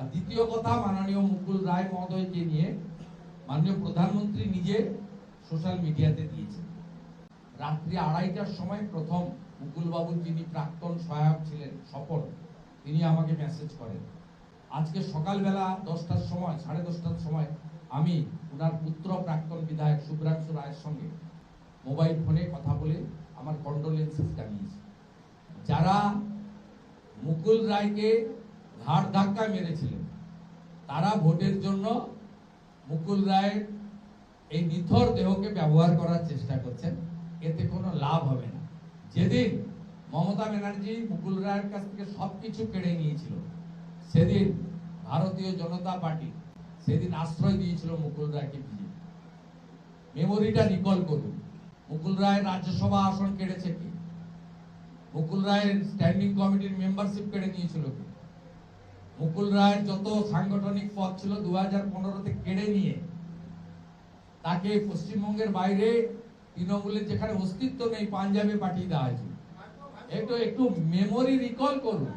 আর দ্বিতীয় কথা, মাননীয় মুকুল রায় মহোদয়কে নিয়ে মাননীয় প্রধানমন্ত্রী নিজে সোশ্যাল মিডিয়াতে দিয়েছেন। রাত্রি 2:30টার সময় প্রথম মুকুল বাবুর যিনি প্রাক্তন সহায়ক ছিলেন স্বপন, তিনি আমাকে মেসেজ করেন। আজকে সকালবেলা 10টার সময়, 10:30টার সময় আমি ওনার পুত্র প্রাক্তন বিধায়ক শুভ্রাংশু রায়ের সঙ্গে মোবাইল ফোনে কথা বলে আমার কন্ডোলেন্সেস জানিয়েছি। যারা মুকুল রায়কে ঘাড় ধাক্কা মেরেছিলেন তারা ভোটের জন্য মুকুল রায়ের এই নিথর দেহকে ব্যবহার করার চেষ্টা করছেন, এতে কোনো লাভ হবে না। যেদিন মমতা ব্যানার্জি মুকুল রায়ের কাছ থেকে সবকিছু কেড়ে নিয়েছিল, সেদিন ভারতীয় জনতা পার্টি সেদিন আশ্রয় দিয়েছিল মুকুল রায়কে। মেমোরিটা রিকল করুন, মুকুল রায়ের রাজ্যসভা আসন কেড়েছে কি? মুকুল রায়ের স্ট্যান্ডিং কমিটির মেম্বারশিপ কেড়ে নিয়েছিল কি? মুকুল রায়ের যত সাংগঠনিক পদ ছিল 2015-তে কেড়ে নিয়ে তাকে পশ্চিমবঙ্গের বাইরে তৃণমূলের যেখানে অস্তিত্ব নেই পাঞ্জাবে পাঠিয়ে দেওয়া হয়েছিল। একটু মেমোরি রিকল করুন।